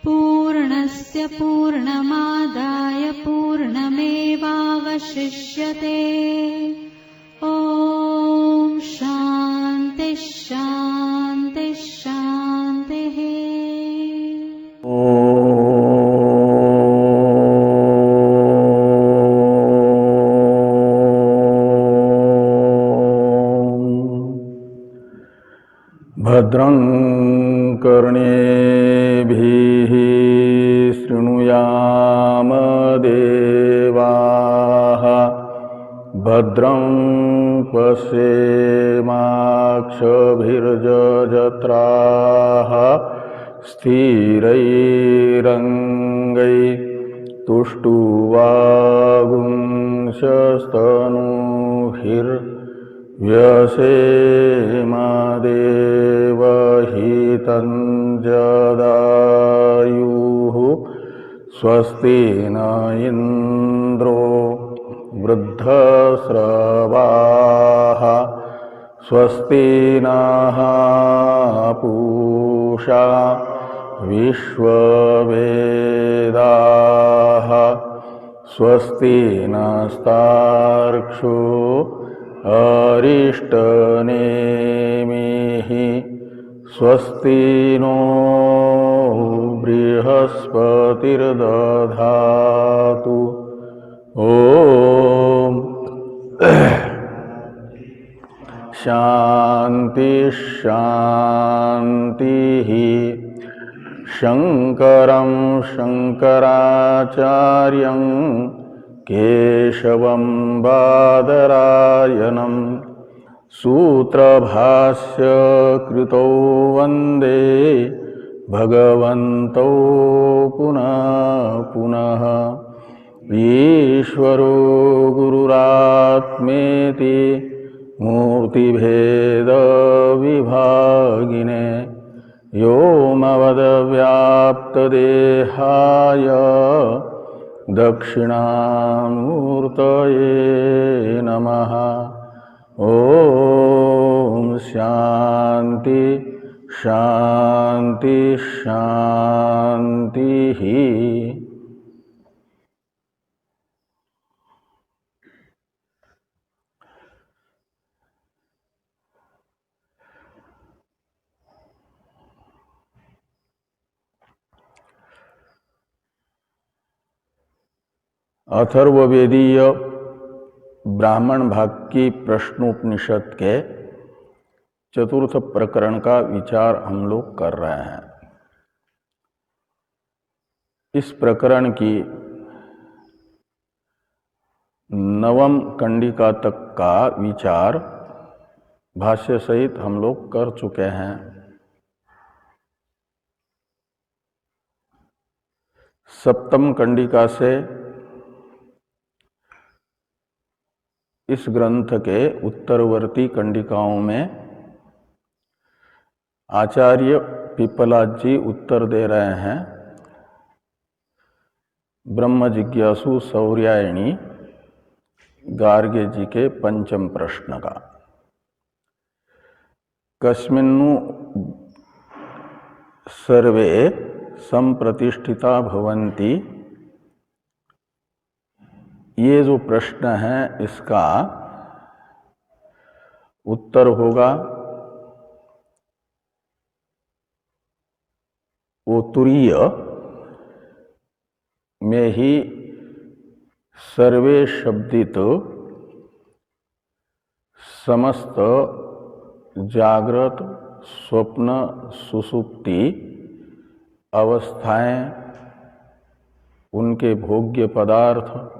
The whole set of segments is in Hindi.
पूर्णस्य पूर्णमादाय पूर्णमेवावशिष्यते। ॐ शान्ति शान्ति शान्तिः। भद्रं कर्णेभिः शृणुयाम देवाः, भद्रं पश्येमाक्षभिर्यजत्राः, स्थिरैरङ्गैस्तुष्टुवागुंसस्तनूभिर्व्यसेम देवहितं जदायुः। स्वस्ति न इन्द्रो वृद्धस्रवाः, स्वस्ति नः पूषा विश्ववेदाः, स्वस्ति नस्तार्क्ष्यो अरिष्टनेमिः, स्वस्ति नो बृहस्पतिर्दधातु। ॐ शान्ति शान्तिः। शङ्करं शङ्कराचार्यं केशवं बादरायणं सूत्रभाष्य कृतौ वन्दे भगवन्तौ पुनः पुनः। ईश्वरो गुरुरात्मेति मूर्तिभेदविभागिने व्योमवद्व्याप्तदेहाय दक्षिणामूर्तये नमः। ॐ शान्ति शान्ति शान्तिः। अथर्ववेदीय ब्राह्मण भाग की प्रश्नोपनिषद के चतुर्थ प्रकरण का विचार हम लोग कर रहे हैं। इस प्रकरण की नवम कंडिका तक का विचार भाष्य सहित हम लोग कर चुके हैं। सप्तम कंडिका से इस ग्रंथ के उत्तरवर्ती कंडिकाओं में आचार्य पिप्पलाद जी उत्तर दे रहे हैं ब्रह्म जिज्ञासु सौर्यायणी गार्गे जी के पंचम प्रश्न का। कस्मिन्नु सर्वे संप्रतिष्ठिता भवन्ति, ये जो प्रश्न है इसका उत्तर होगा वो तुरीय में ही सर्वे शब्दित समस्त जागृत स्वप्न सुषुप्ति अवस्थाएं, उनके भोग्य पदार्थ,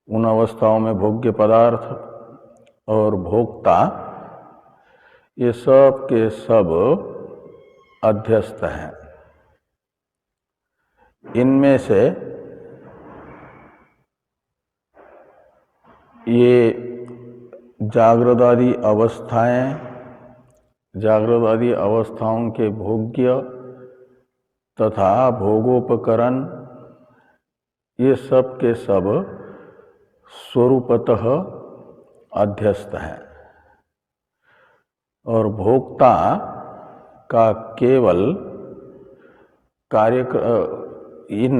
उन अवस्थाओं में भोग्य पदार्थ और भोक्ता, ये सब के सब अध्यस्त हैं। इनमें से ये जागृत आदि अवस्थाएं, जागृत आदि अवस्थाओं के भोग्य तथा भोगोपकरण, ये सब के सब स्वरूपतः अध्यस्त हैं। और भोक्ता का केवल इन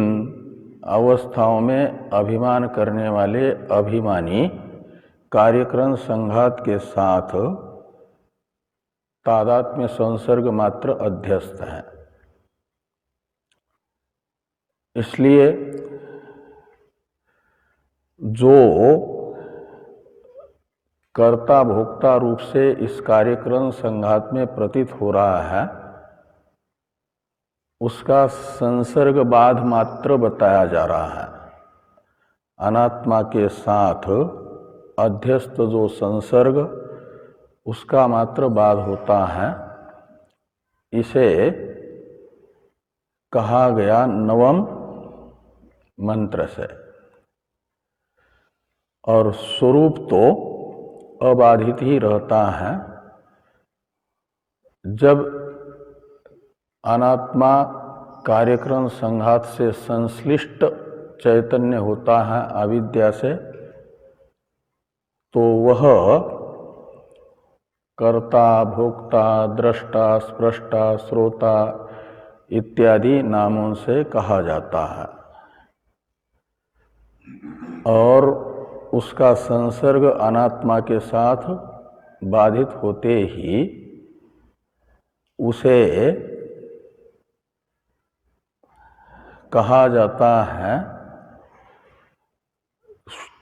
अवस्थाओं में अभिमान करने वाले अभिमानी कार्यक्रम संघात के साथ तादात्म्य संसर्ग मात्र अध्यस्त है। इसलिए जो कर्ता भोक्ता रूप से इस कार्यक्रम संघात में प्रतीत हो रहा है, उसका संसर्ग बाध मात्र बताया जा रहा है। अनात्मा के साथ अध्यस्त जो संसर्ग, उसका मात्र बाध होता है। इसे कहा गया नवम मंत्र से। और स्वरूप तो अबाधित ही रहता है। जब अनात्मा कार्यक्रम संघात से संश्लिष्ट चैतन्य होता है अविद्या से, तो वह कर्ता, भोक्ता, दृष्टा, स्पृष्टा, श्रोता इत्यादि नामों से कहा जाता है। और उसका संसर्ग अनात्मा के साथ बाधित होते ही उसे कहा जाता है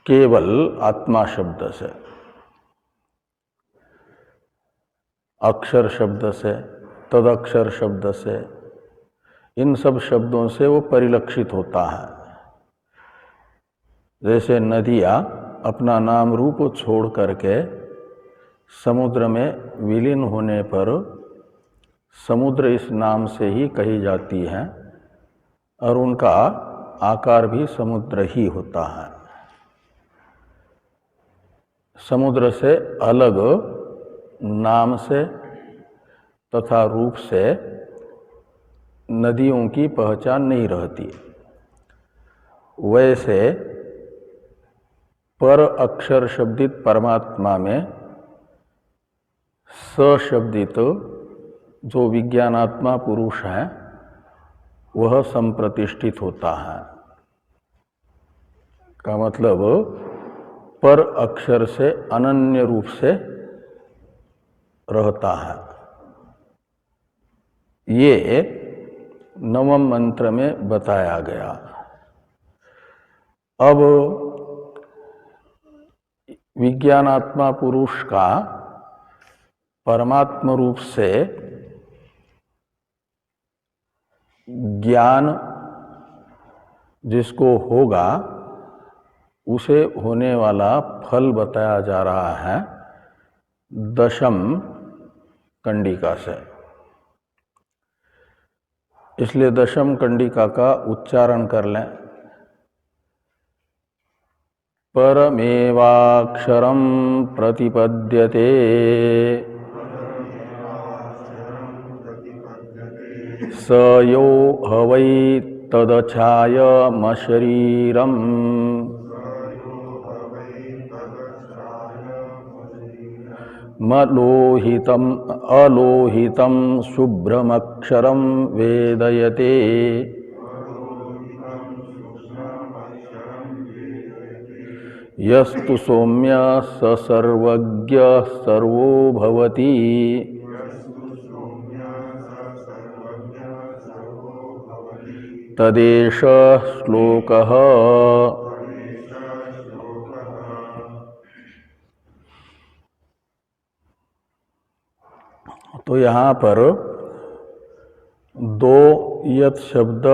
केवल आत्मा शब्द से, अक्षर शब्द से, तदक्षर शब्द से, इन सब शब्दों से वो परिलक्षित होता है। जैसे नदियाँ अपना नाम रूप छोड़ करके समुद्र में विलीन होने पर समुद्र इस नाम से ही कही जाती हैं और उनका आकार भी समुद्र ही होता है। समुद्र से अलग नाम से तथा रूप से नदियों की पहचान नहीं रहती। वैसे पर अक्षर शब्दित परमात्मा में सशब्दित जो विज्ञानात्मा पुरुष है वह संप्रतिष्ठित होता है। का मतलब पर अक्षर से अनन्य रूप से रहता है। ये नवम मंत्र में बताया गया। अब विज्ञानात्मा पुरुष का परमात्म रूप से ज्ञान जिसको होगा उसे होने वाला फल बताया जा रहा है दशम कंडिका से। इसलिए दशम कंडिका का उच्चारण कर लें। परमेवाक्षरं प्रतिपद्यते स यो हवै तदच्छायमशरीरम् मलोहितम् अलोहितं शुभ्रमक्षरं वेदयते यस्तु सौम्य स सर्वज्ञ सर्वो भवति तदेष श्लोकः। तो यहाँ पर दो यत शब्द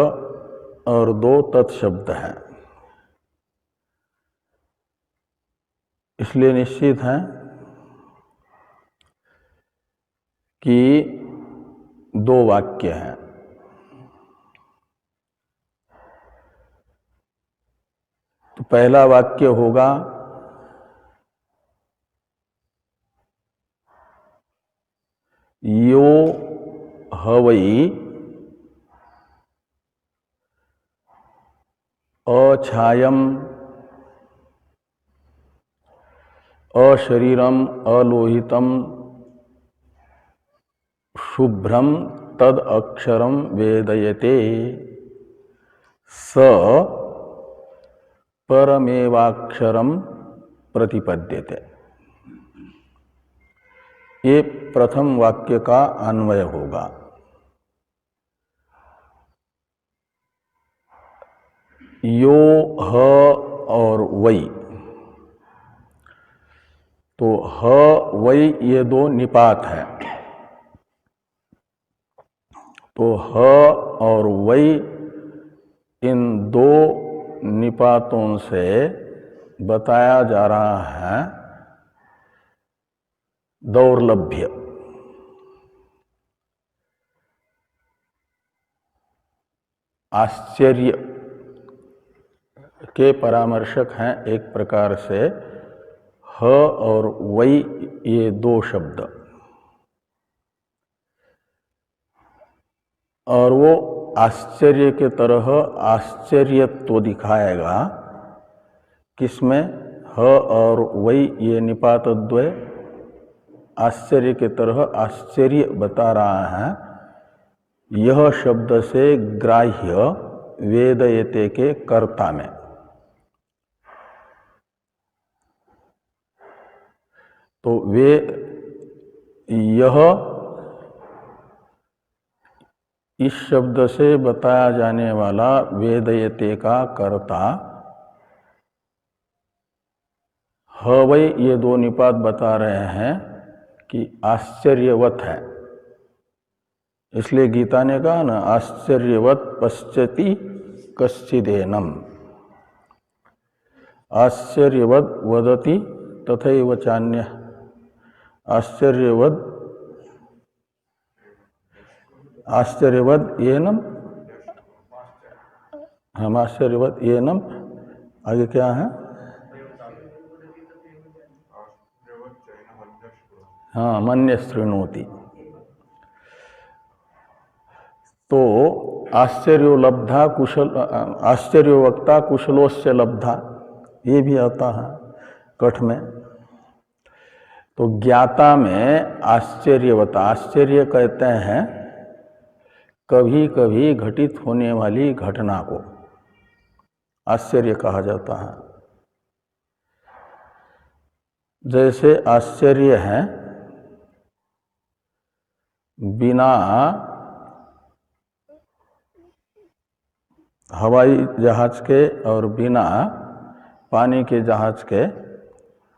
और दो तत् शब्द हैं। इसलिए निश्चित है कि दो वाक्य हैं। तो पहला वाक्य होगा यो हवै अछायम अशरीरम अलोहितम शुभ्रम तद अक्षरम वेदयते स परमेवाक्षरम प्रतिपद्यते। ये प्रथम वाक्य का अन्वय होगा। यो ह और वै, तो ह वै ये दो निपात है, तो ह और वै इन दो निपातों से बताया जा रहा है दौर्लभ्य। आश्चर्य के परामर्शक हैं एक प्रकार से ह और वै ये दो शब्द, और वो आश्चर्य के तरह आश्चर्यत्व दिखाएगा। किसमें? ह और वै ये निपातद्वय आश्चर्य के तरह आश्चर्य बता रहा है यह शब्द से ग्राह्य वेदयते के कर्ता में। तो वे यह इस शब्द से बताया जाने वाला वेदयते का कर्ता ह वै ये दो निपात बता रहे हैं कि आश्चर्यवत है। इसलिए गीता ने कहा ना, आश्चर्यवत पश्यति कश्चिदेनम, आश्चर्यवत वदति तथैव चान्यः, आश्चर्यवत येनम, हम आश्चर्यवत येनम, आगे क्या है? हाँ, मन्य शृणोति। तो आश्चर्यो लब्धा कुशल, आश्चर्यो वक्ता कुशलोस्य लब्धा, ये भी आता है कठ में। तो ज्ञाता में आश्चर्यवता, आश्चर्य कहते हैं कभी कभी घटित होने वाली घटना को आश्चर्य कहा जाता है। जैसे आश्चर्य है बिना हवाई जहाज के और बिना पानी के जहाज के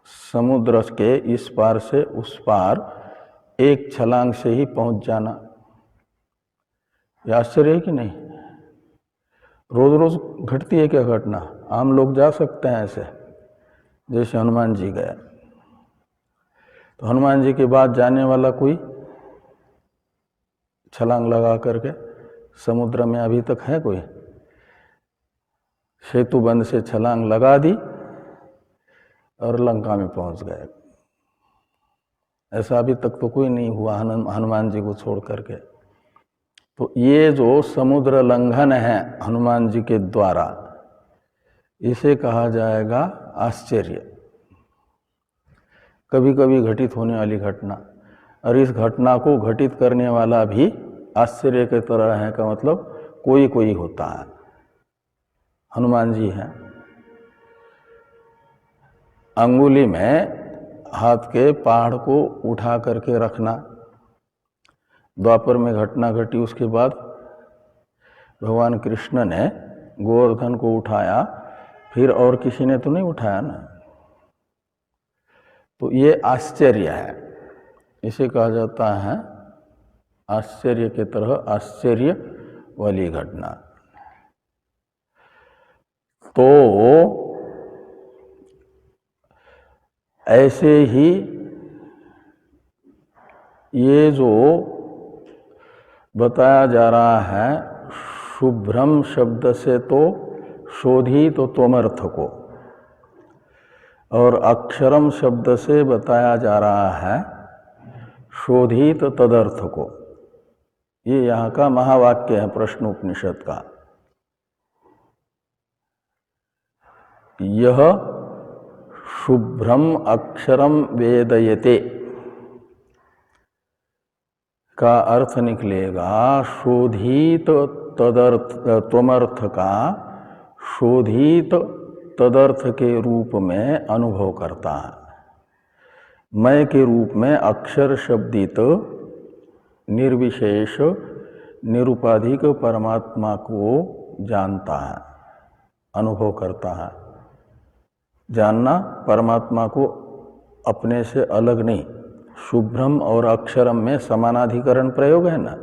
समुद्र के इस पार से उस पार एक छलांग से ही पहुंच जाना, यह आश्चर्य है कि नहीं? रोज रोज घटती है क्या घटना? आम लोग जा सकते हैं ऐसे, जैसे हनुमान जी गए। तो हनुमान जी के बाद जाने वाला कोई छलांग लगा करके समुद्र में अभी तक है कोई? सेतु बंद से छलांग लगा दी और लंका में पहुंच गए। ऐसा अभी तक तो कोई नहीं हुआ हनुमान जी को छोड़ करके। तो ये जो समुद्र लंघन है हनुमान जी के द्वारा, इसे कहा जाएगा आश्चर्य, कभी कभी घटित होने वाली घटना। और इस घटना को घटित करने वाला भी आश्चर्य के तरह है का मतलब कोई कोई होता है। हनुमान जी हैं, अंगुली में हाथ के पहाड़ को उठा करके रखना, द्वापर में घटना घटी। उसके बाद भगवान कृष्ण ने गोवर्धन को उठाया, फिर और किसी ने तो नहीं उठाया ना। तो ये आश्चर्य है, इसे कहा जाता है आश्चर्य के तरह आश्चर्य वाली घटना। तो ऐसे ही ये जो बताया जा रहा है शुभ्रम शब्द से तो शोधित तो त्वमर्थ को, और अक्षरम शब्द से बताया जा रहा है शोधित तदर्थ को। ये यहाँ का महावाक्य है प्रश्नोपनिषद का। यह शुभ्रम अक्षरम वेदयते, का अर्थ निकलेगा शोधित तदर्थ त्वमर्थ का शोधित तदर्थ के रूप में अनुभव करता है। मैं के रूप में अक्षर शब्दित निर्विशेष निरुपाधिक परमात्मा को जानता है, अनुभव करता है। जानना परमात्मा को अपने से अलग नहीं। शुभ्रम और अक्षरम में समानाधिकरण प्रयोग है ना,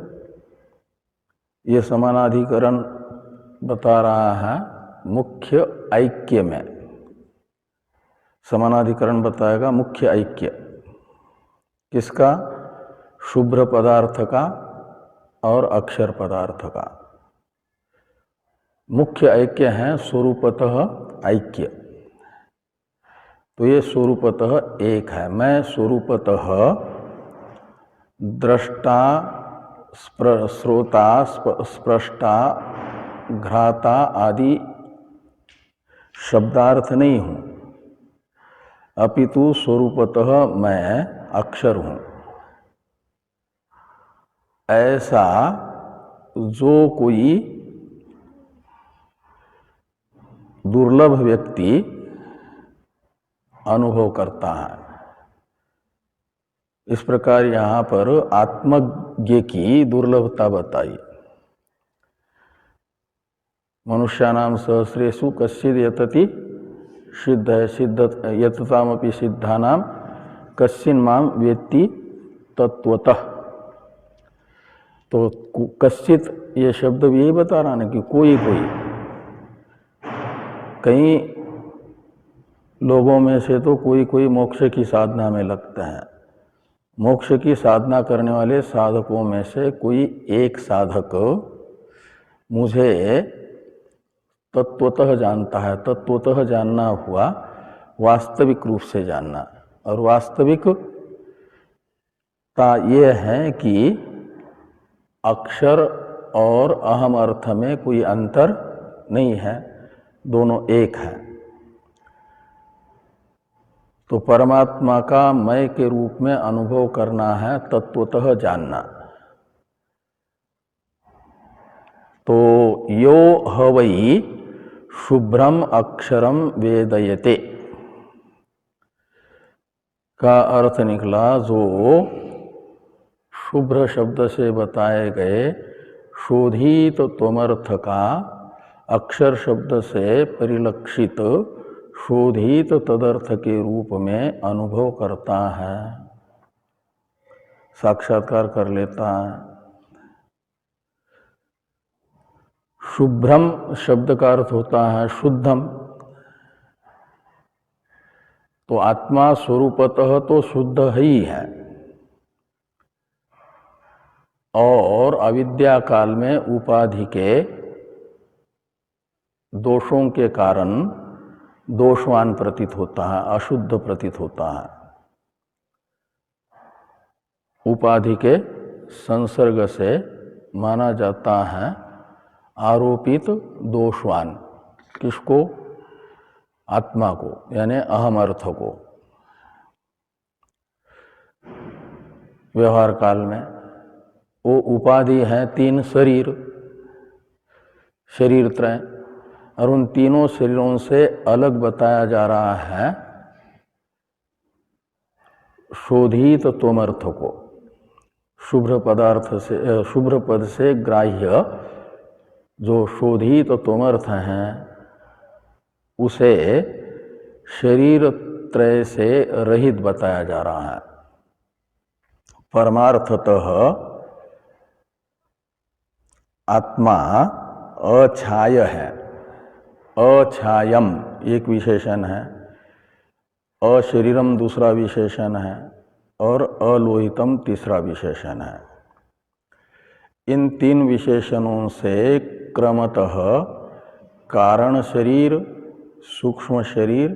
ये समानाधिकरण बता रहा है मुख्य ऐक्य में। समानाधिकरण बताएगा मुख्य ऐक्य किसका? शुभ्र पदार्थ का और अक्षर पदार्थ का। मुख्य ऐक्य है स्वरूपतः ऐक्य, तो ये स्वरूपतः एक है। मैं स्वरूपतः दृष्टा, श्रोता, स्पृष्टा, घ्राता आदि शब्दार्थ नहीं हूँ, अपितु स्वरूपतः मैं अक्षर हूँ। ऐसा जो कोई दुर्लभ व्यक्ति अनुभव करता है। इस प्रकार यहाँ पर आत्मज्ञ की दुर्लभता बताई। मनुष्याणाम सहस्रेषु कश्चिद् यतति सिद्ध है, सिद्ध यततामपि सिद्धानाम कश्चिन् माम वेत्ति तत्वतः। तो कश्चित ये शब्द भी यही बता रहा ना कि कोई कई लोगों में से तो कोई मोक्ष की साधना में लगते हैं। मोक्ष की साधना करने वाले साधकों में से कोई एक साधक मुझे तत्वतः जानता है। तत्वतः जानना हुआ वास्तविक रूप से जानना, और वास्तविकता ये है कि अक्षर और अहम अर्थ में कोई अंतर नहीं है, दोनों एक है। तो परमात्मा का मैं के रूप में अनुभव करना है, तत्वतः जानना। तो यो हवै शुभ्रम अक्षरम वेदयते का अर्थ निकला जो शुभ्र शब्द से बताए गए शोधित त्वमर्थ का अक्षर शब्द से परिलक्षित शोधित तदर्थ के रूप में अनुभव करता है, साक्षात्कार कर लेता है। शुभ्रम शब्द का अर्थ होता है शुद्धम। तो आत्मा स्वरूपतः तो शुद्ध ही है, और अविद्या काल में उपाधि के दोषों के कारण दोषवान प्रतीत होता है, अशुद्ध प्रतीत होता है। उपाधि के संसर्ग से माना जाता है आरोपित दोषवान। किसको? आत्मा को, यानी अहम अर्थ को। व्यवहार काल में वो उपाधि है तीन शरीर, शरीर त्रय, और उन तीनों शरीरों से अलग बताया जा रहा है शोधित त्वमर्थ को। शुभ्र पदार्थ से, शुभ्र पद से ग्राह्य जो शोधित त्वमर्थ हैं उसे शरीर त्रय से रहित बताया जा रहा है। परमार्थतः आत्मा अछाय है। अछायम एक विशेषण है, अशरीरम दूसरा विशेषण है, और अलोहितम तीसरा विशेषण है। इन तीन विशेषणों से क्रमतः कारण शरीर, सूक्ष्म शरीर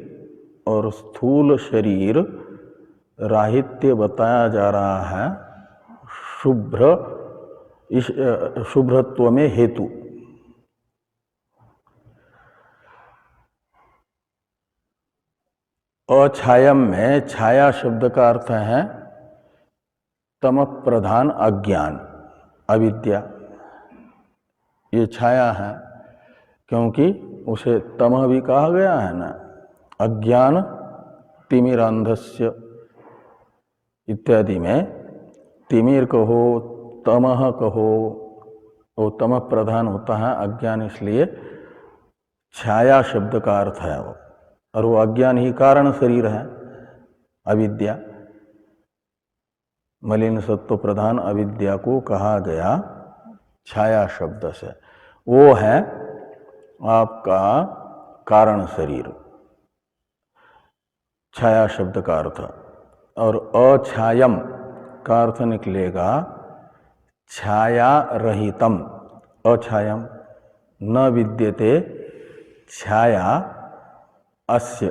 और स्थूल शरीर राहित्य बताया जा रहा है शुभ्रत्व में हेतु। अछायम में छाया शब्द का अर्थ है तम प्रधान अज्ञान अविद्या, ये छाया है, क्योंकि उसे तमः भी कहा गया है ना, अज्ञान तिमिरांधस्य इत्यादि में तिमिर कहो तमः कहो, वो तमः प्रधान होता है अज्ञान, इसलिए छाया शब्द का अर्थ है वो, और वो अज्ञान ही कारण शरीर है अविद्या। मलिन सत्व प्रधान अविद्या को कहा गया छाया शब्द से, वो है आपका कारण शरीर, छाया शब्द का अर्थ। और अछायम का अर्थ निकलेगा छाया रहितम, अछायम, न विद्यते छाया अस्य,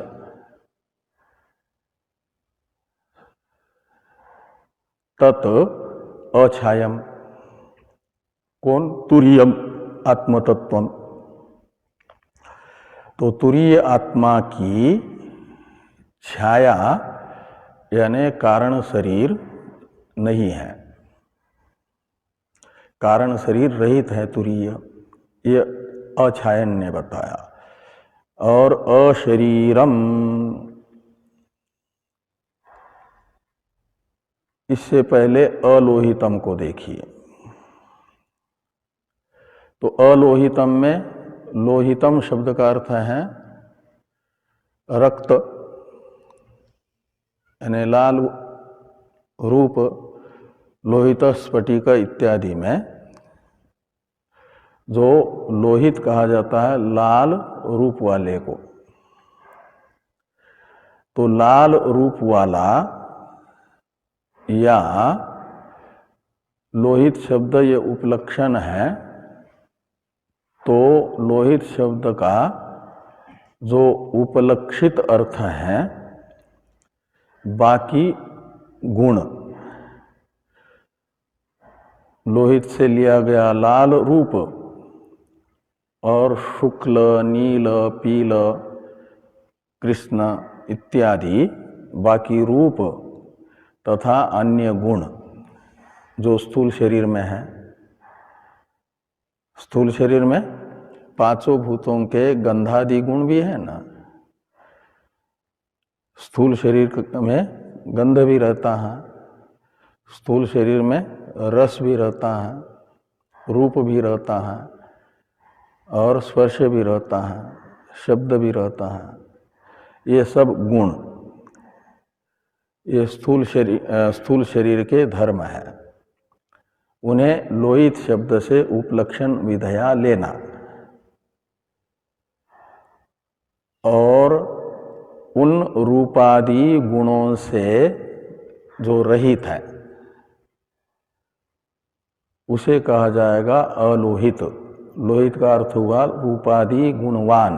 तत् अछायम, कौन, तुरीयम आत्मतत्वम। तो तुरीय आत्मा की छाया यानी कारण शरीर नहीं है, कारण शरीर रहित है तुरीय, ये अछायन ने बताया। और अशरीरम, इससे पहले अलोहितम को देखिए। तो अलोहितम में लोहितम शब्द का अर्थ है रक्त, यानी लाल रूप, लोहित स्फटिक इत्यादि में जो लोहित कहा जाता है लाल रूप वाले को। तो लाल रूप वाला या लोहित शब्द ये उपलक्षण है, तो लोहित शब्द का जो उपलक्षित अर्थ है बाकी गुण, लोहित से लिया गया लाल रूप और शुक्ल, नील, पील, कृष्ण इत्यादि बाकी रूप तथा अन्य गुण जो स्थूल शरीर में है। स्थूल शरीर में पांचों भूतों के गंधादि गुण भी है ना, स्थूल शरीर में गंध भी रहता है, स्थूल शरीर में रस भी रहता है, रूप भी रहता है, और स्पर्श भी रहता है, शब्द भी रहता है। ये सब गुण ये स्थूल शरीर के धर्म है, उन्हें लोहित शब्द से उपलक्षण विधया लेना। और उन रूपादि गुणों से जो रहित है उसे कहा जाएगा अलोहित। लोहित का अर्थ हुआ रूपादि गुणवान,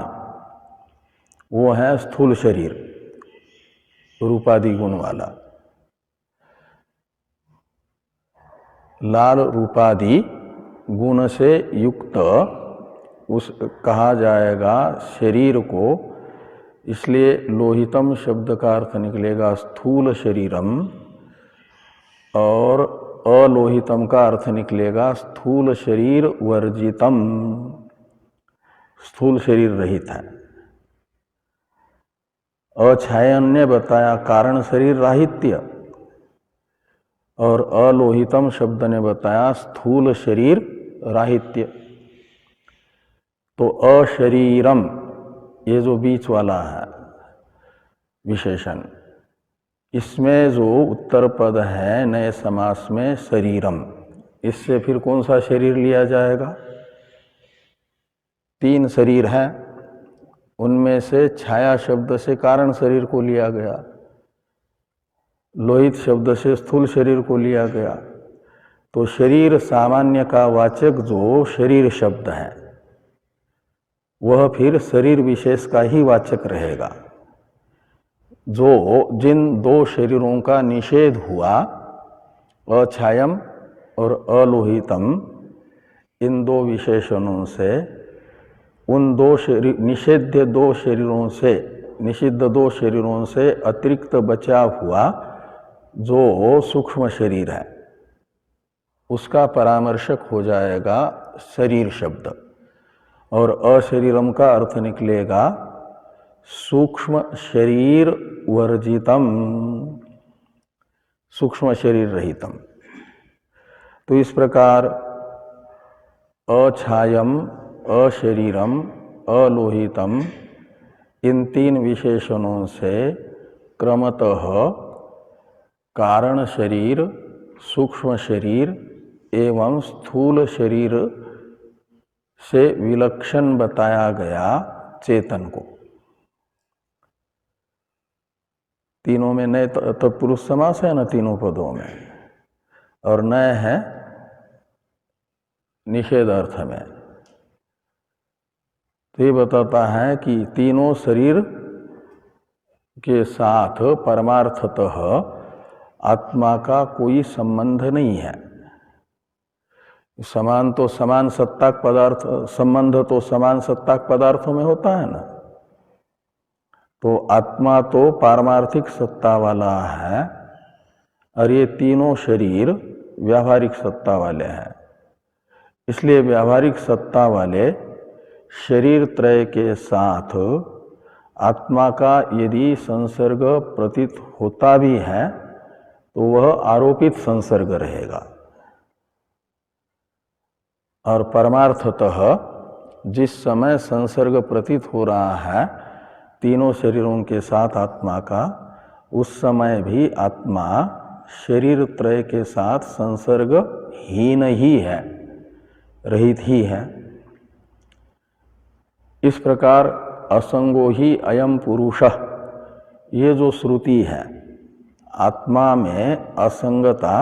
वो है स्थूल शरीर, रूपादि गुण वाला। लाल रूपादि गुण से युक्त उस कहा जाएगा शरीर को, इसलिए लोहितम शब्द का अर्थ निकलेगा स्थूल शरीरम, और अलोहितम का अर्थ निकलेगा स्थूल शरीर वर्जितम, स्थूल शरीर रहित है। अछायन ने बताया कारण शरीर राहित्य, और अलोहितम शब्द ने बताया स्थूल शरीर राहित्य। तो अशरीरम ये जो बीच वाला है विशेषण, इसमें जो उत्तर पद है नए समास में शरीरम, इससे फिर कौन सा शरीर लिया जाएगा? तीन शरीर हैं, उनमें से छाया शब्द से कारण शरीर को लिया गया, लोहित शब्द से स्थूल शरीर को लिया गया। तो शरीर सामान्य का वाचक जो शरीर शब्द है वह फिर शरीर विशेष का ही वाचक रहेगा। जो जिन दो शरीरों का निषेध हुआ, अछायम और अलोहितम, इन दो विशेषणों से उन दो शरीर निषिद्ध दो शरीरों से अतिरिक्त बचा हुआ जो सूक्ष्म शरीर है, उसका परामर्शक हो जाएगा शरीर शब्द, और अशरीरम का अर्थ निकलेगा सूक्ष्म शरीर वर्जितम, सूक्ष्म शरीर रहितम। तो इस प्रकार अछायम, अशरीरम, अलोहितम, इन तीन विशेषणों से क्रमतः कारण शरीर, सूक्ष्म शरीर एवं स्थूल शरीर से विलक्षण बताया गया चेतन को। तीनों में नए तत्पुरुष समास है ना, तीनों पदों में, और नए है निषेध अर्थ में। तो ये बताता है कि तीनों शरीर के साथ परमार्थतः आत्मा का कोई संबंध नहीं है। समान तो समान सत्ताक पदार्थ, संबंध तो समान सत्ताक पदार्थों में होता है ना। तो आत्मा तो पारमार्थिक सत्ता वाला है और ये तीनों शरीर व्यावहारिक सत्ता वाले हैं। इसलिए व्यावहारिक सत्ता वाले शरीर त्रय के साथ आत्मा का यदि संसर्ग प्रतीत होता भी है तो वह आरोपित संसर्ग रहेगा, और परमार्थतः जिस समय संसर्ग प्रतीत हो रहा है तीनों शरीरों के साथ आत्मा का, उस समय भी आत्मा शरीर त्रय के साथ संसर्ग हीन ही है, रहित ही है। इस प्रकार असंगो ही अयम पुरुषः, ये जो श्रुति है आत्मा में असंगता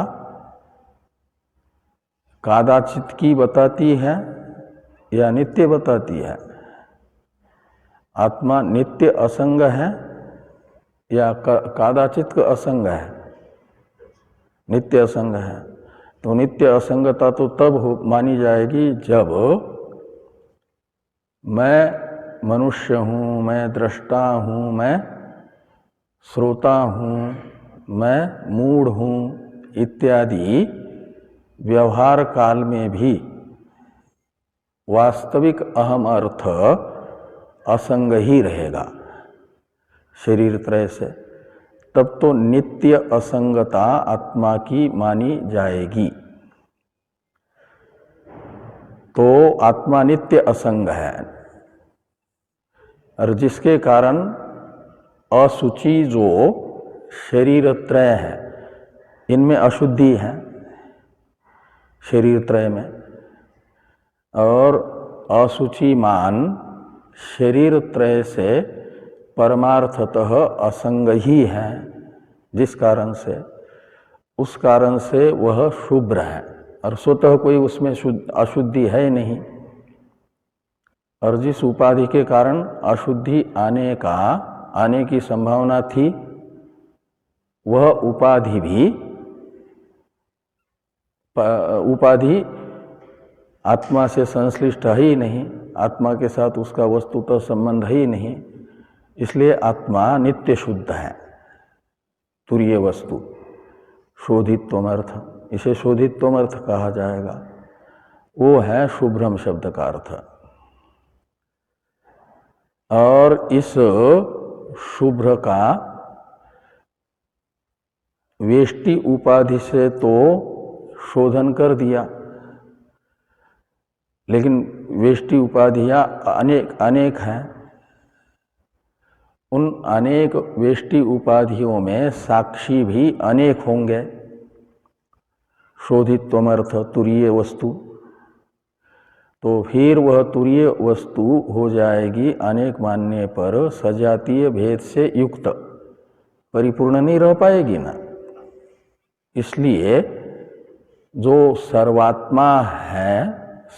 कादाचित की बताती है या नित्य बताती है? आत्मा नित्य असंग है या कादाचित का असंग है? नित्य असंग है। तो नित्य असंगता तो तब मानी जाएगी जब मैं मनुष्य हूँ, मैं दृष्टा हूँ, मैं श्रोता हूँ, मैं मूढ़ हूँ इत्यादि व्यवहार काल में भी वास्तविक अहम अर्थ असंग ही रहेगा शरीर त्रय से। तब तो नित्य असंगता आत्मा की मानी जाएगी। तो आत्मा नित्य असंग है, और जिसके कारण असुचि जो शरीर त्रय है इनमें अशुद्धि है शरीर त्रय में, और असुचिमान शरीर त्रय से परमार्थतः असंग ही है, जिस कारण से उस कारण से वह शुभ्र है, और स्वतः कोई उसमें अशुद्धि है नहीं। और जिस उपाधि के कारण अशुद्धि आने की संभावना थी, वह उपाधि आत्मा से संश्लिष्ट है ही नहीं, आत्मा के साथ उसका वस्तुतः संबंध ही नहीं। इसलिए आत्मा नित्य शुद्ध है, तुरीय वस्तु, शोधित्वमर्थ, इसे शोधित्वमर्थ कहा जाएगा। वो है शुभ्रम शब्द का अर्थ। और इस शुभ्र का वेष्टि उपाधि से तो शोधन कर दिया, लेकिन वेष्टि उपाधियां अनेक हैं। उन अनेक वेष्टि उपाधियों में साक्षी भी अनेक होंगे। शोधित्वमर्थ तुरीय वस्तु, तो फिर वह तुरीय वस्तु हो जाएगी अनेक मानने पर सजातीय भेद से युक्त, परिपूर्ण नहीं रह पाएगी ना। इसलिए जो सर्वात्मा है,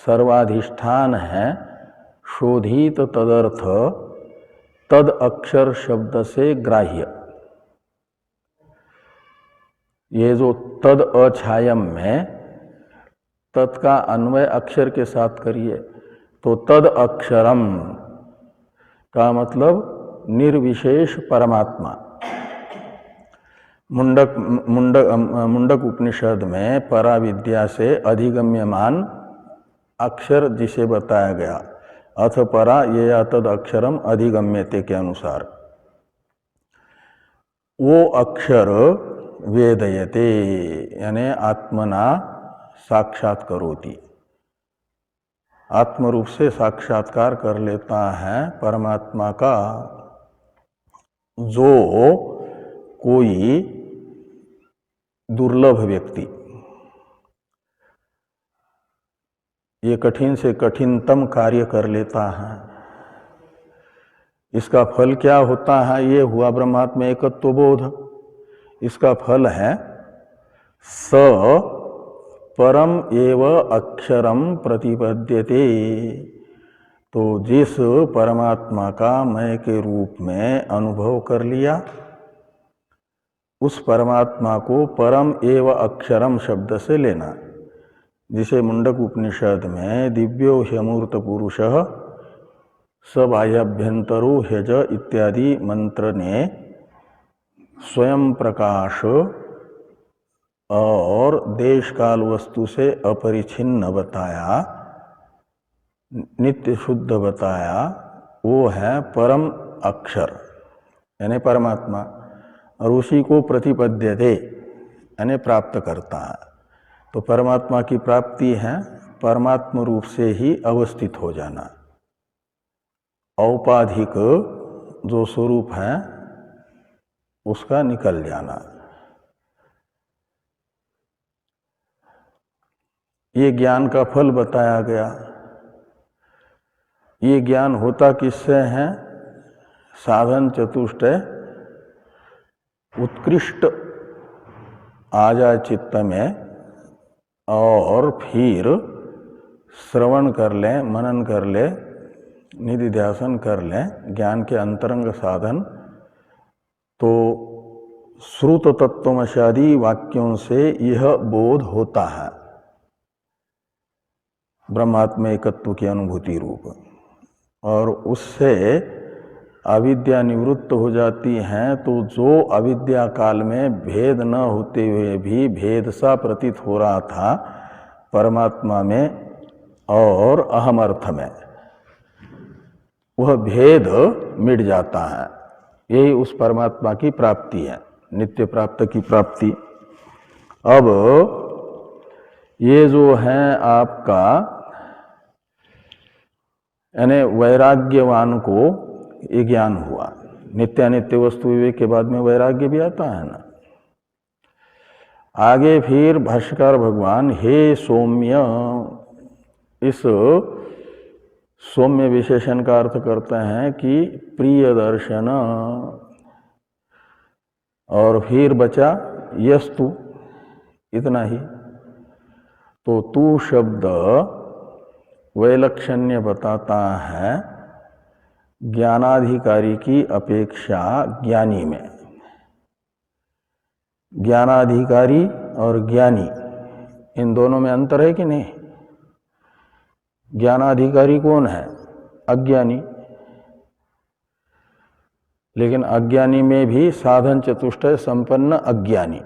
सर्वाधिष्ठान है, शोधित तदर्थ तद अक्षर शब्द से ग्राह्य। ये जो तद अछायम में तत् का अन्वय अक्षर के साथ करिए तो तद अक्षरम का मतलब निर्विशेष परमात्मा। मुंडक उपनिषद में पराविद्या से अधिगम्यमान अक्षर जिसे बताया गया, अथ परा ये या तद अक्षरम अधिगम्यते के अनुसार वो अक्षर वेदयते यानी आत्मना साक्षात करोति, आत्म रूप से साक्षात्कार कर लेता है परमात्मा का जो कोई दुर्लभ व्यक्ति। ये कठिन से कठिनतम कार्य कर लेता है। इसका फल क्या होता है? ये हुआ ब्रह्मात्म एकत्व बोध। इसका फल है स परम एव अक्षरम प्रतिपद्यते। तो जिस परमात्मा का मैं के रूप में अनुभव कर लिया, उस परमात्मा को परम एव अक्षरम शब्द से लेना, जिसे मुंडक उपनिषद में दिव्यो ह्यमूर्त पुरुषः सबाह्याभ्यंतरो ह्यज इत्यादि मंत्र ने स्वयं प्रकाश और देश काल वस्तु से अपरिछिन्न बताया, नित्य शुद्ध बताया, वो है परम अक्षर यानी परमात्मा, और उसी को प्रतिपद्यते यानी प्राप्त करता है। तो परमात्मा की प्राप्ति है परमात्म रूप से ही अवस्थित हो जाना, औपाधिक जो स्वरूप है उसका निकल जाना। ये ज्ञान का फल बताया गया। ये ज्ञान होता किससे है? साधन चतुष्टय उत्कृष्ट आ जाए चित्त में और फिर श्रवण कर लें, मनन कर ले, निधिध्यासन कर लें ज्ञान के अंतरंग साधन, तो श्रुत तत्वमशादी वाक्यों से यह बोध होता है ब्रह्मात्म एकत्व की अनुभूति रूप, और उससे अविद्या निवृत्त हो जाती है। तो जो अविद्या काल में भेद न होते हुए भी भेद सा प्रतीत हो रहा था परमात्मा में और अहम अर्थ में, वह भेद मिट जाता है। यही उस परमात्मा की प्राप्ति है, नित्य प्राप्त की प्राप्ति। अब ये जो है आपका यानी वैराग्यवान को ये ज्ञान हुआ। नित्यानित्य वस्तु विवेक के बाद में वैराग्य भी आता है ना। आगे फिर भाष्यकार भगवान हे सौम्य, इस सौम्य विशेषण का अर्थ करते हैं कि प्रिय दर्शन, और फिर बचा यस्तु, इतना ही। तो तू शब्द वैलक्षण्य बताता है ज्ञानाधिकारी की अपेक्षा ज्ञानी में। ज्ञानाधिकारी और ज्ञानी इन दोनों में अंतर है कि नहीं? ज्ञानाधिकारी कौन है? अज्ञानी। लेकिन अज्ञानी में भी साधन चतुष्टय संपन्न अज्ञानी,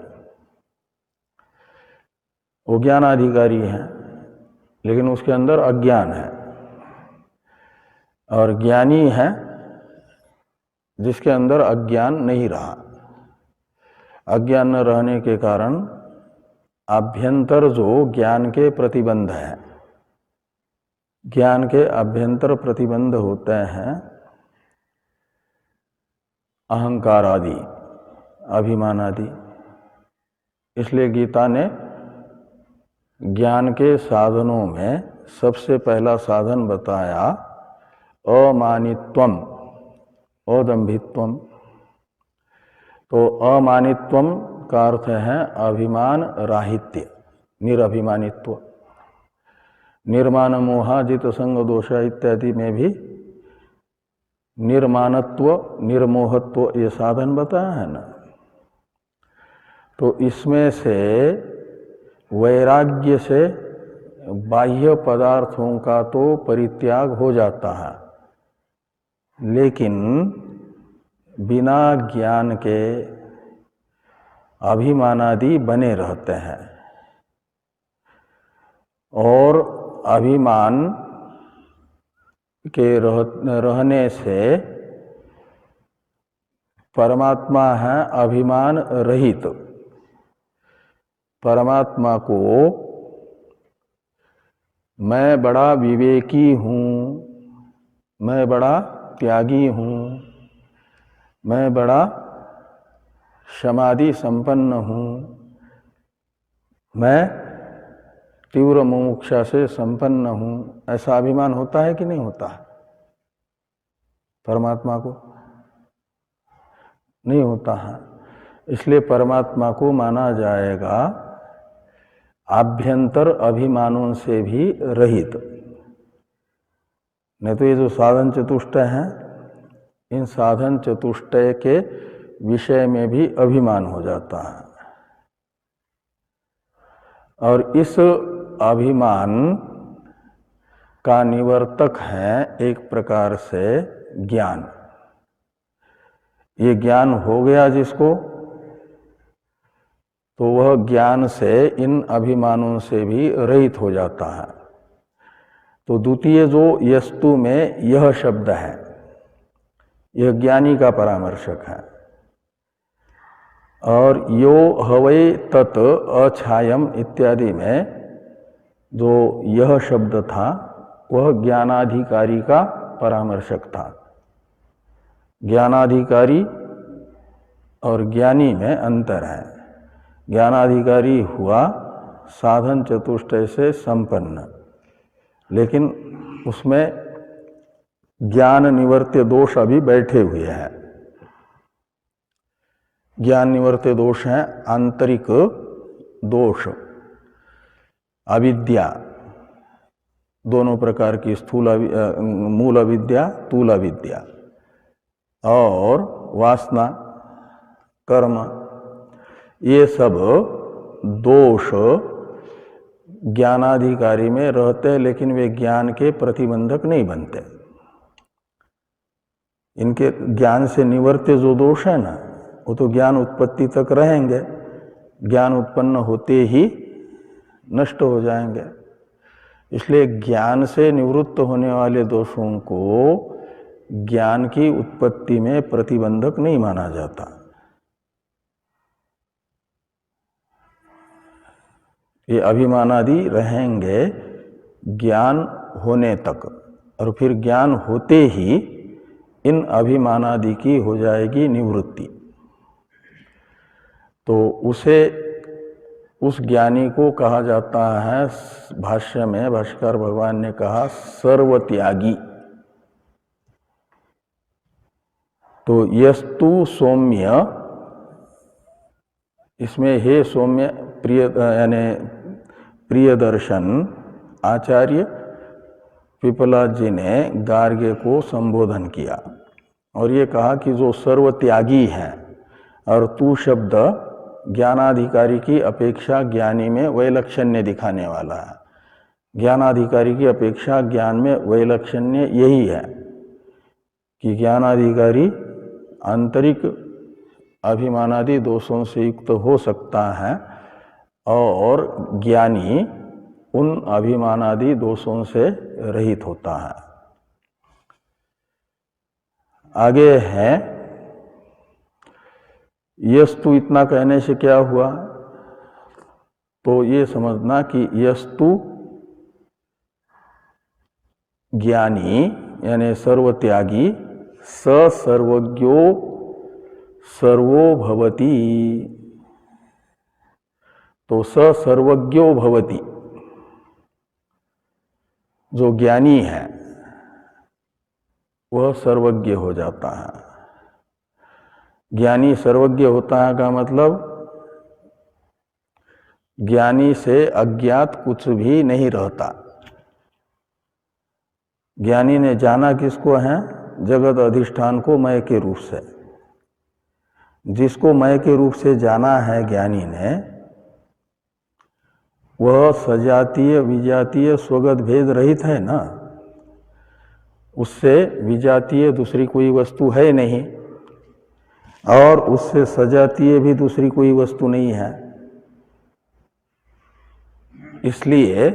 वो ज्ञानाधिकारी है, लेकिन उसके अंदर अज्ञान है। और ज्ञानी है जिसके अंदर अज्ञान नहीं रहा। अज्ञान न रहने के कारण आभ्यंतर जो ज्ञान के प्रतिबंध है, ज्ञान के आभ्यंतर प्रतिबंध होते हैं अहंकार आदि, अभिमान आदि। इसलिए गीता ने ज्ञान के साधनों में सबसे पहला साधन बताया अमानित्वम, अदंभित्वम। तो अमानित्वम का अर्थ है अभिमान राहित्य, निरभिमानित्व। निर्माण मोहाजित संग दोष इत्यादि में भी निर्माणत्व, निर्मोहत्व ये साधन बताया है ना। तो इसमें से वैराग्य से बाह्य पदार्थों का तो परित्याग हो जाता है, लेकिन बिना ज्ञान के अभिमानादि बने रहते हैं। और अभिमान के रहने से परमात्मा है अभिमान रहित। परमात्मा को मैं बड़ा विवेकी हूँ, मैं बड़ा त्यागी हूँ, मैं बड़ा समाधि संपन्न हूँ, मैं तीव्र मुमुक्षा से संपन्न हूँ, ऐसा अभिमान होता है कि नहीं होता? परमात्मा को नहीं होता है। इसलिए परमात्मा को माना जाएगा आभ्यंतर अभिमानों से भी रहित। नहीं तो ये जो साधन चतुष्टय हैं, इन साधन चतुष्टय के विषय में भी अभिमान हो जाता है। और इस अभिमान का निवर्तक है एक प्रकार से ज्ञान। ये ज्ञान हो गया जिसको, तो वह ज्ञान से इन अभिमानों से भी रहित हो जाता है। तो द्वितीय जो यस्तु में यह शब्द है, यह ज्ञानी का परामर्शक है। और यो हवै तत् अछायम इत्यादि में जो यह शब्द था वह ज्ञानाधिकारी का परामर्शक था। ज्ञानाधिकारी और ज्ञानी में अंतर है। ज्ञानाधिकारी हुआ साधन चतुष्टय से संपन्न, लेकिन उसमें ज्ञान निवर्त्य दोष अभी बैठे हुए हैं। ज्ञान निवर्त्य दोष हैं आंतरिक दोष, अविद्या, दोनों प्रकार की स्थूल मूल अविद्या, तूल अविद्या, और वासना, कर्म, ये सब दोष ज्ञानाधिकारी में रहते हैं, लेकिन वे ज्ञान के प्रतिबंधक नहीं बनते। इनके ज्ञान से निवर्त्य जो दोष है ना, वो तो ज्ञान उत्पत्ति तक रहेंगे, ज्ञान उत्पन्न होते ही नष्ट हो जाएंगे। इसलिए ज्ञान से निवृत्त होने वाले दोषों को ज्ञान की उत्पत्ति में प्रतिबंधक नहीं माना जाता। ये अभिमानादि रहेंगे ज्ञान होने तक, और फिर ज्ञान होते ही इन अभिमानादि की हो जाएगी निवृत्ति। तो उसे, उस ज्ञानी को कहा जाता है, भाष्य में भाष्यकार भगवान ने कहा सर्वत्यागी। तो यस्तु सौम्य, इसमें हे सौम्य प्रिय यानी प्रियदर्शन आचार्य पिपला जी ने गार्ग्य को संबोधन किया और ये कहा कि जो सर्वत्यागी है, और तू शब्द ज्ञानाधिकारी की अपेक्षा ज्ञानी में वैलक्षण्य दिखाने वाला है। ज्ञानाधिकारी की अपेक्षा ज्ञान में वैलक्षण्य यही है कि ज्ञानाधिकारी आंतरिक अभिमानादि दोषों से युक्त हो सकता है और ज्ञानी उन अभिमानादि दोषों से रहित होता है। आगे है यस्तु, इतना कहने से क्या हुआ? तो ये समझना कि यस्तु ज्ञानी यानी सर्वत्यागी स सर्वज्ञो सर्वो भवति। तो स सर्वज्ञो भवति, जो ज्ञानी है वह सर्वज्ञ हो जाता है। ज्ञानी सर्वज्ञ होता है का मतलब ज्ञानी से अज्ञात कुछ भी नहीं रहता। ज्ञानी ने जाना किसको है? जगत अधिष्ठान को मय के रूप से। जिसको मय के रूप से जाना है ज्ञानी ने, वह सजातीय विजातीय स्वगत भेद रहित है ना। उससे विजातीय दूसरी कोई वस्तु है नहीं, और उससे सजातीय भी दूसरी कोई वस्तु नहीं है, इसलिए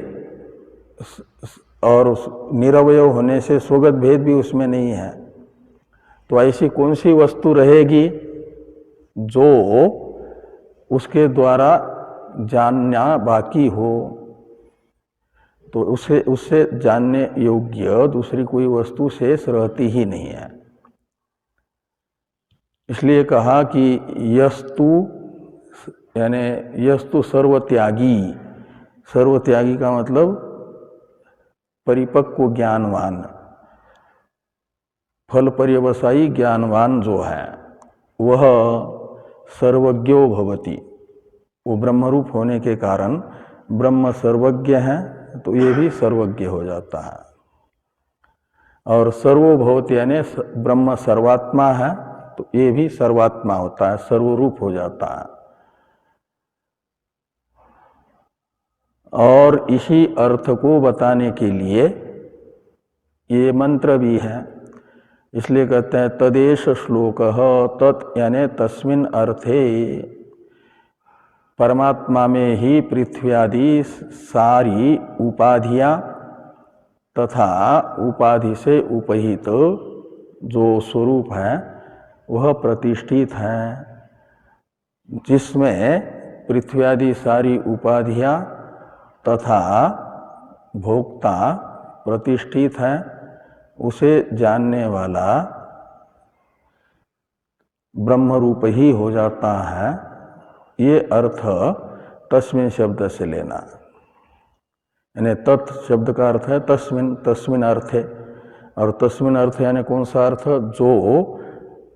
और निरवय होने से स्वगत भेद भी उसमें नहीं है। तो ऐसी कौन सी वस्तु रहेगी जो उसके द्वारा जानना बाकी हो? तो उससे जानने योग्य दूसरी कोई वस्तु शेष रहती ही नहीं है। इसलिए कहा कि यस्तु यानी यस्तु सर्वत्यागी, सर्वत्यागी का मतलब परिपक्व ज्ञानवान, फल पर्यवसायी ज्ञानवान जो है वह सर्वज्ञो भवति। वो ब्रह्मरूप होने के कारण ब्रह्म सर्वज्ञ है, तो ये भी सर्वज्ञ हो जाता है। और सर्वोभवति यानी ब्रह्म सर्वात्मा है, तो ये भी सर्वात्मा होता है, सर्वरूप हो जाता है। और इसी अर्थ को बताने के लिए ये मंत्र भी है, इसलिए कहते हैं तदेश श्लोक तत् यानी तस्मिन् अर्थे, परमात्मा में ही पृथ्वी आदि सारी उपाधियां तथा उपाधि से उपहित जो स्वरूप है वह प्रतिष्ठित है, जिसमें पृथ्वी आदि सारी उपाधियां तथा भोक्ता प्रतिष्ठित है, उसे जानने वाला ब्रह्मरूप ही हो जाता है। ये अर्थ तस्मिन् शब्द से लेना, यानी तत् शब्द का अर्थ है तस्मिन्, तस्मिन् अर्थे। और तस्मिन् अर्थ यानी कौन सा अर्थ? जो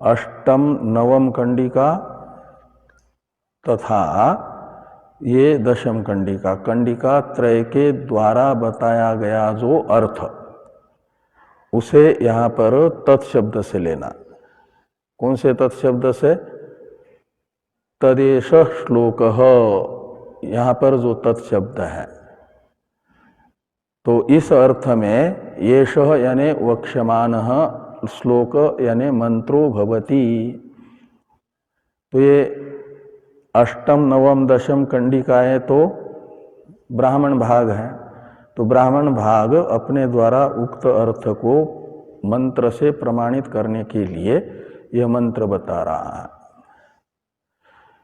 अष्टम नवम कंडिका तथा ये दशम कंडिका, कंडिका त्रय के द्वारा बताया गया जो अर्थ, उसे यहाँ पर तत्शब्द से लेना। कौन से तत्शब्द से? तदेश श्लोक, यहाँ पर जो तत्शब्द है, तो इस अर्थ में येष यानी वक्ष्यमान श्लोक यानी मंत्रो भवति। तो ये अष्टम नवम दशम कंडिकाएं तो ब्राह्मण भाग है, तो ब्राह्मण भाग अपने द्वारा उक्त अर्थ को मंत्र से प्रमाणित करने के लिए यह मंत्र बता रहा है।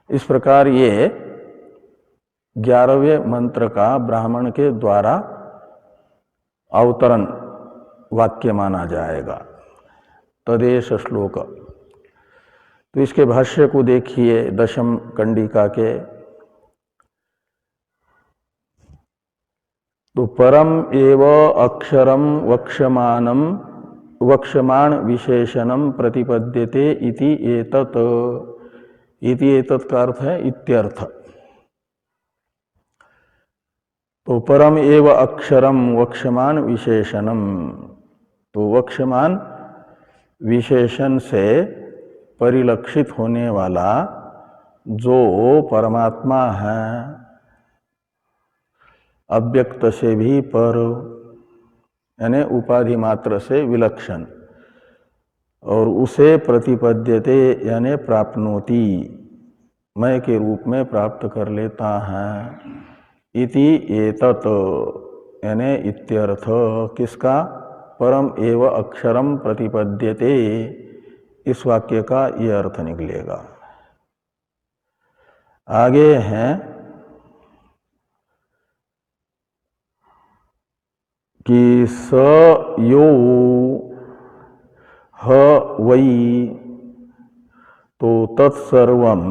इस प्रकार ये 11वें मंत्र का ब्राह्मण के द्वारा अवतरण वाक्य माना जाएगा, तदेश श्लोक। तो इसके भाष्य को देखिए दशम कंडिका के। तो परम एव अक्षरम वक्ष्यमानम वक्ष्यमाण विशेषणम प्रतिपद्यते इति एतत्। इति एतत् का अर्थ है इत्यर्थ। तो परम एव अक्षरम वक्ष्यमाण विशेषणम, तो वक्ष्यमाण विशेषण से परिलक्षित होने वाला जो परमात्मा है, अव्यक्त से भी पर, यानी उपाधि मात्र से विलक्षण, और उसे प्रतिपद्यते यानी प्राप्नोति, मय के रूप में प्राप्त कर लेता है। इति एतत् यानी इत्यर्थ, किसका? परम एव अक्षरम प्रतिपद्यते, इस वाक्य का ये अर्थ निकलेगा। आगे हैं कि स यो ह वै, तो तत्सर्वम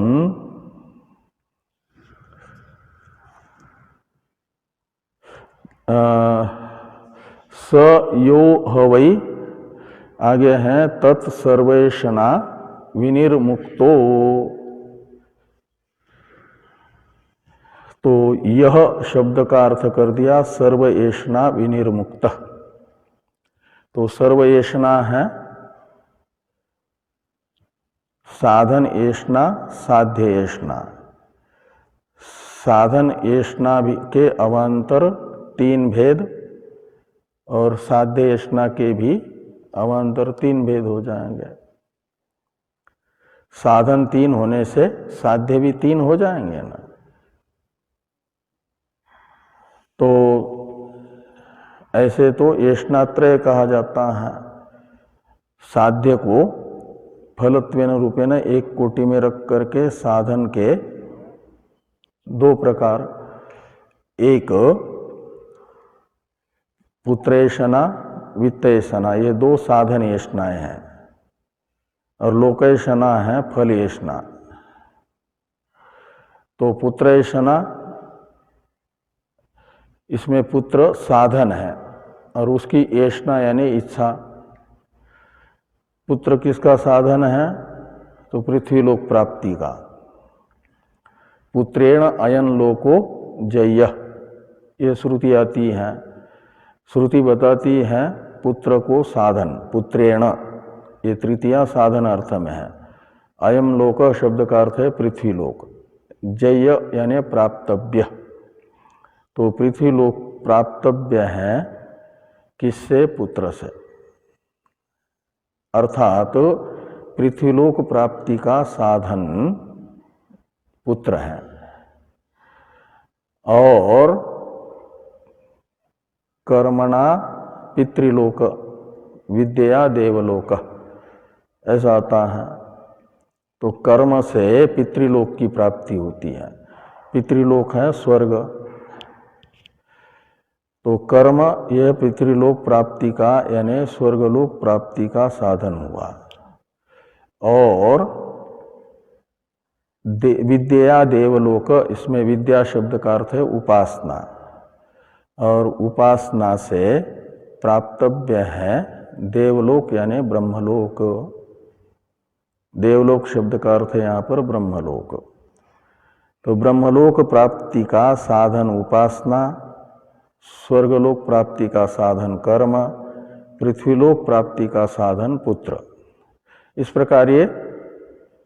स यो ह वै, आगे हैं तत्सर्वेषणा विनिर्मुक्तो। तो यह शब्द का अर्थ कर दिया सर्वएषणा विनिर्मुक्त। तो सर्वएषणा है साधन एषणा, साध्य एषणा। साधन एषणा के अवान्तर 3 भेद और साध्य एषणा के भी अवान्तर 3 भेद हो जाएंगे। साधन तीन होने से साध्य भी तीन हो जाएंगे ना। तो ऐसे तो येष्णात्रय कहा जाता है। साध्य को फलत्वेन रूपेण एक कोटि में रख करके साधन के दो प्रकार, एक पुत्रेशना वित्तयशना, ये दो साधन येष्णाएं हैं, और लोकयशना है फल येष्णा। तो पुत्रेशना, इसमें पुत्र साधन है और उसकी येष्णा यानी इच्छा। पुत्र किसका साधन है? तो पृथ्वीलोक प्राप्ति का। पुत्रेण अयन लोको जय्य, ये श्रुति आती है। श्रुति बताती है पुत्र को साधन, पुत्रेण, ये तृतीया साधन अर्थ में है। अयम लोक शब्द का अर्थ है पृथ्वीलोक, जय्य यानी प्राप्तव्य। तो पृथ्वीलोक प्राप्तव्य है किससे? पुत्र से। अर्थात पृथ्वीलोक प्राप्ति का साधन पुत्र है, और कर्मणा पितृलोक विद्या देवलोक, ऐसा आता है। तो कर्म से पितृलोक की प्राप्ति होती है। पितृलोक है स्वर्ग। तो कर्म यह पितृलोक प्राप्ति का यानी स्वर्गलोक प्राप्ति का साधन हुआ। और विद्या देवलोक, इसमें विद्या शब्द का अर्थ है उपासना, और उपासना से प्राप्तव्य है देवलोक यानी ब्रह्मलोक। देवलोक शब्द का अर्थ है यहाँ पर ब्रह्मलोक। तो ब्रह्मलोक प्राप्ति का साधन उपासना, स्वर्गलोक प्राप्ति का साधन कर्म, पृथ्वीलोक प्राप्ति का साधन पुत्र। इस प्रकार ये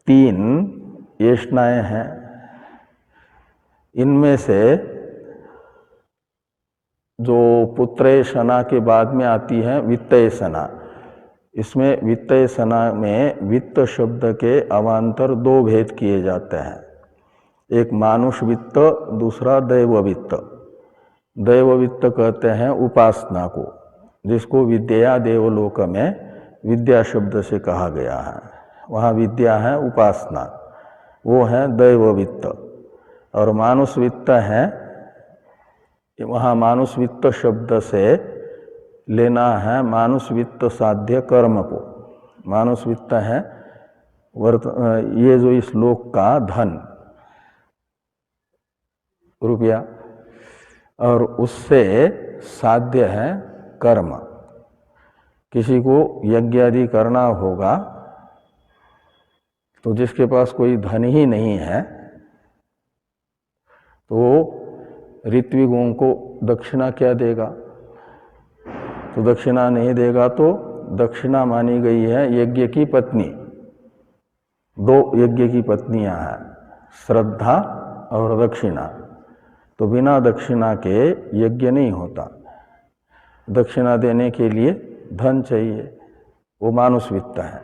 तीन येष्णाएं हैं। इनमें से जो पुत्रेशना के बाद में आती है वित्तयशना, इसमें वित्तयशना में वित्त शब्द के अवान्तर दो भेद किए जाते हैं। एक मानुष वित्त, दूसरा दैव वित्त। दैव वित्त कहते हैं उपासना को, जिसको विद्या देवलोक में विद्या शब्द से कहा गया है। वहाँ विद्या है उपासना, वो है दैव वित्त। और मानुष वित्त है, वहाँ मानुष वित्त शब्द से लेना है मानुष वित्त साध्य कर्म को। मानुष वित्त है ये जो इस लोक का धन, रुपया, और उससे साध्य है कर्म। किसी को यज्ञ आदि करना होगा तो जिसके पास कोई धन ही नहीं है तो ऋत्विकों को दक्षिणा क्या देगा? तो दक्षिणा नहीं देगा तो दक्षिणा मानी गई है यज्ञ की पत्नी। दो यज्ञ की पत्नियां हैं, श्रद्धा और दक्षिणा। तो बिना दक्षिणा के यज्ञ नहीं होता। दक्षिणा देने के लिए धन चाहिए, वो मानुष वित्त है।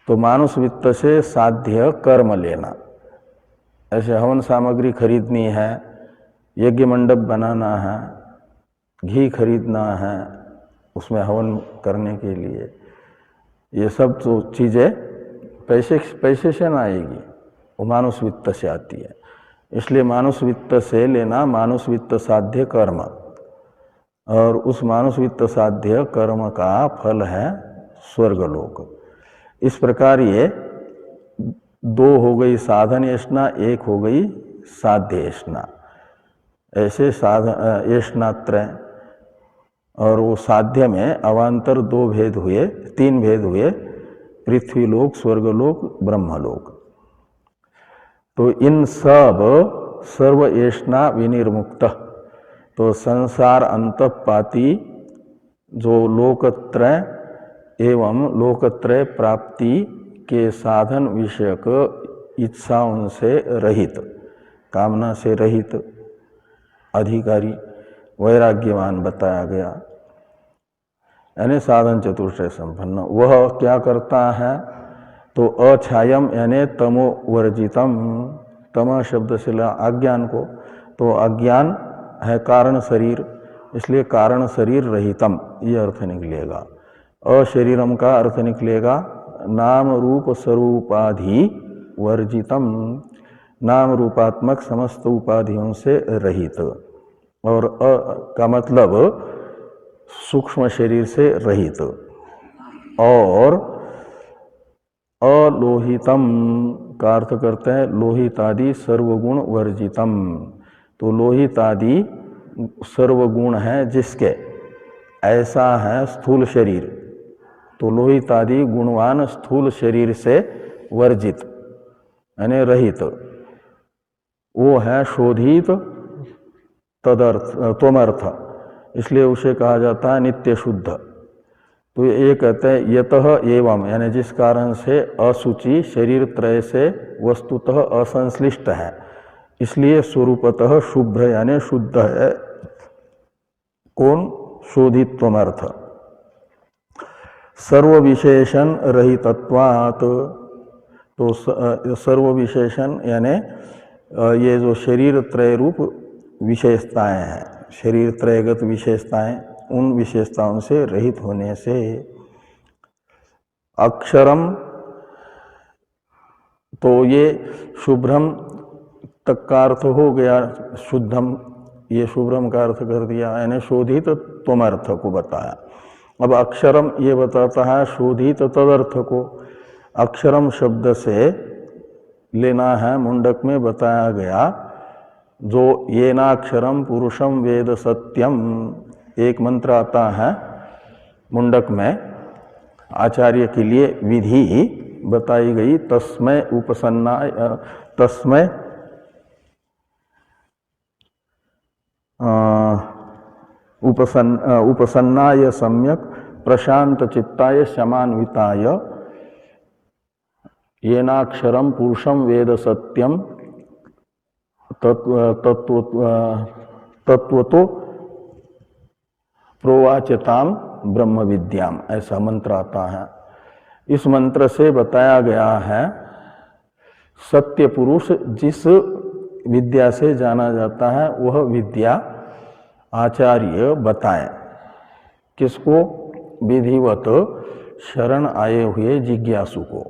तो मानुष वित्त से साध्य कर्म लेना, ऐसे हवन सामग्री खरीदनी है, यज्ञ मंडप बनाना है, घी खरीदना है उसमें हवन करने के लिए, ये सब तो चीज़ें पैसे से ना आएगी, वो मानुष वित्त से आती है। इसलिए मानुष वित्त से लेना मानुष वित्त साध्य कर्म, और उस मानुष वित्त साध्य कर्म का फल है स्वर्गलोक। इस प्रकार ये दो हो गई साधन येष्णा, एक हो गई साध्य येष्णा। ऐसे साधन येष्णात्रय, और वो साध्य में अवान्तर दो भेद हुए, तीन भेद हुए, पृथ्वीलोक, स्वर्गलोक, ब्रह्मलोक। तो इन सब सर्व येष्णा विनिर्मुक्त, तो संसार अंतपाती जो लोकत्रय एवं लोकत्रय प्राप्ति के साधन विषयक इच्छाओं से रहित, कामना से रहित अधिकारी वैराग्यवान बताया गया, यानी साधन चतुष्टय संपन्न। वह क्या करता है? तो अछायम यानी तमो वर्जितम, तम शब्द से ला अज्ञान को, तो अज्ञान है कारण शरीर, इसलिए कारण शरीर रहितम ये अर्थ निकलेगा। अशरीरम का अर्थ निकलेगा नाम रूप स्वरूपाधि वर्जितम, नाम रूपात्मक समस्त उपाधियों से रहित, और का मतलब सूक्ष्म शरीर से रहित, और अलोहितम का अर्थ करते हैं लोहितादि सर्वगुण वर्जितम। तो लोहितादि सर्वगुण है जिसके, ऐसा है स्थूल शरीर, तो लोहितादि गुणवान स्थूल शरीर से वर्जित यानी रहित, वो है शोधित तदर्थ त्वमर्थ, इसलिए उसे कहा जाता है नित्य शुद्ध। तो ये कहते हैं यतः एवं, यानी जिस कारण से अशुचि शरीर त्रय से वस्तुतः असंश्लिष्ट है, इसलिए स्वरूपतः शुभ्र यानी शुद्ध है। कौन? शोधित्वमर्थ। सर्व विशेषण रहितत्वात्, तो सर्व विशेषण यानी ये जो शरीर त्रय रूप विशेषताएं हैं, शरीर त्रयगत विशेषताएं, उन विशेषताओं से रहित होने से। अक्षरम, तो ये शुभ्रम तक का अर्थ हो गया, शुद्धम ये शुभ्रम का अर्थ कर दिया, यानी शोधित त्वमर्थ को बताया। अब अक्षरम ये बताता है शोधित तदर्थ को। अक्षरम शब्द से लेना है, मुंडक में बताया गया, जो येनाक्षरम पुरुषम वेद सत्यम, एक मंत्र आता है मुंडक में, आचार्य के लिए विधि बताई गई, तस्मै उपसन्ना, तस्मै उपसन्नाय सम्यक प्रशांत चित्ताय शमान्विताय येनाक्षरम पुरुषम वेद सत्यम तत्वतो प्रोवाचताम ब्रह्म विद्याम, ऐसा मंत्र आता है। इस मंत्र से बताया गया है सत्य पुरुष जिस विद्या से जाना जाता है वह विद्या आचार्य बताएं, किसको? विधिवत शरण आए हुए जिज्ञासु को।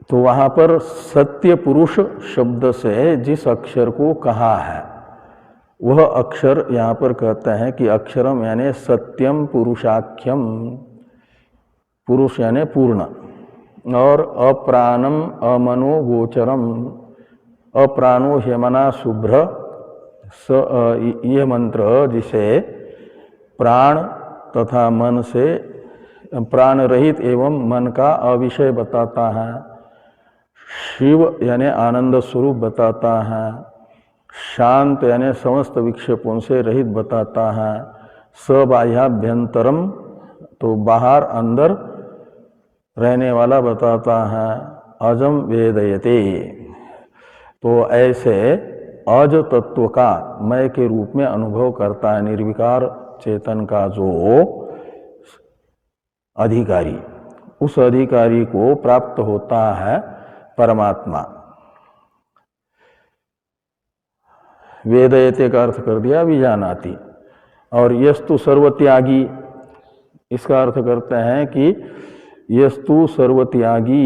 तो वहां पर सत्य पुरुष शब्द से जिस अक्षर को कहा है वह अक्षर यहाँ पर कहते हैं कि अक्षरम यानी सत्यम पुरुषाख्यम, पुरुष यानी पूर्ण, और अप्राणम अमनो गोचरम, अप्राणो ह्यमना शुभ्र, ये मंत्र जिसे प्राण तथा मन से, प्राण रहित एवं मन का अविषय बताता है, शिव यानी आनंद स्वरूप बताता है, शांत यानी समस्त विक्षेपों से रहित बताता है, सबाह्याभ्यंतरम तो बाहर अंदर रहने वाला बताता है, अजम वेदयते, तो ऐसे अज तत्व का मय के रूप में अनुभव करता है निर्विकार चेतन का जो अधिकारी, उस अधिकारी को प्राप्त होता है परमात्मा। वेदयते का अर्थ कर दिया विजानाति, और यस्तु सर्वत्यागी, इसका अर्थ करते हैं कि यस्तु सर्वत्यागी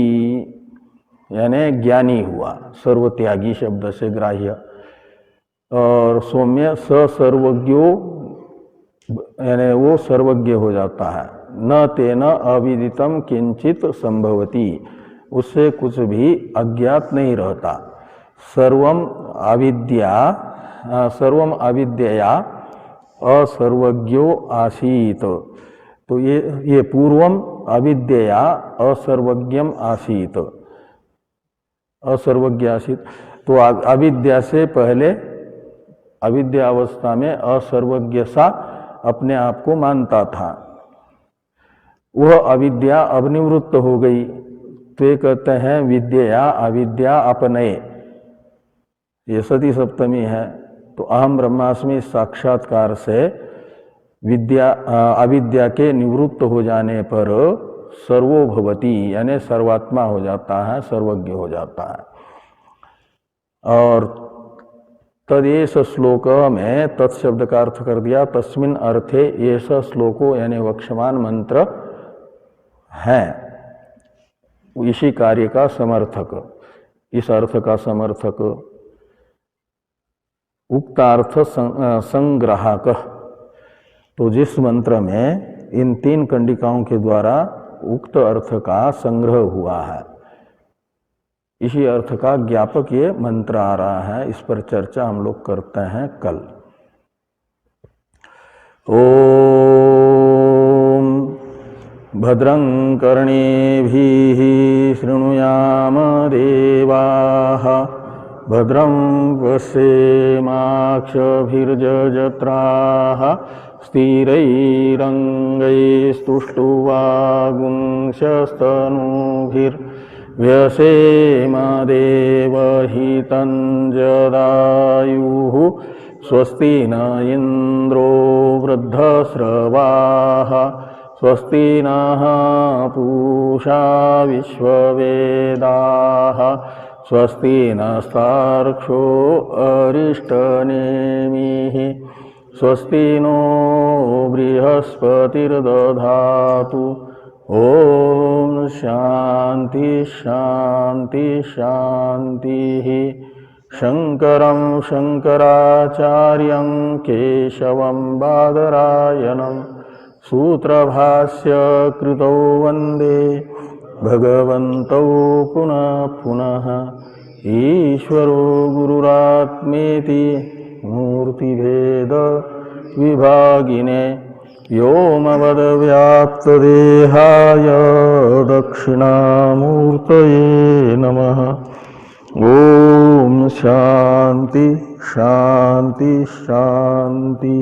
यानी ज्ञानी हुआ, सर्वत्यागी शब्द से ग्राह्य, और सौम्य स सर्वज्ञो यानी वो सर्वज्ञ हो जाता है, न तेन अविदितम किंचित संभवती, उससे कुछ भी अज्ञात नहीं रहता, सर्वम अविद्यया असर्वज्ञो आसीत, तो ये पूर्वम अविद्यया असर्वज्ञम आसीत, असर्वज्ञ आसीत, तो अविद्या से पहले अविद्या अवस्था में असर्वज्ञ सा अपने आप को मानता था, वह अविद्या अब निवृत्त हो गई, तो ये कहते हैं विद्या अविद्या अपनये, ये सती सप्तमी है। तो अहम ब्रह्मास्मि साक्षात्कार से विद्या अविद्या के निवृत्त हो जाने पर सर्वोभवति यानी सर्वात्मा हो जाता है, सर्वज्ञ हो जाता है। और तदेश श्लोक में तत्शब्द का अर्थ कर दिया, तस्मिन अर्थे एष श्लोको यानी वक्षमान मंत्र है इसी कार्य का समर्थक, इस अर्थ का समर्थक। उक्तार्थ संग्राहक, तो जिस मंत्र में इन 3 कंडिकाओं के द्वारा उक्त अर्थ का संग्रह हुआ है, इसी अर्थ का ज्ञापक ये मंत्र आ रहा है। इस पर चर्चा हम लोग करते हैं कल। ओम भद्रं कर्णेभिः शृणुयाम देवाः, भद्रं पश्येमाक्षभिर्यजत्राः, स्थिरैरङ्गैस्तुष्टुवागुंशस्तनूभिर्व्यसेम देवहितं जदायुः। स्वस्ति न इन्द्रो वृद्धश्रवाः, स्वस्ति नः पूषा विश्ववेदाः, स्वस्ति नस्तार्क्ष्यो अरिष्टनेमिः, स्वस्ति नो बृहस्पतिर्दधातु। ओम शांति शांति शांति। शंकरं शंकराचार्यं केशवं बादरायणं सूत्रभाष्य कृतौ वंदे भगवन्तौ पुनः पुनः। ईश्वरो गुरुरात्मेति मूर्तिभेद विभागिने व्योमवद्व्याप्तदेहाय दक्षिणामूर्तये नमः। ओम शांति शांति शांति।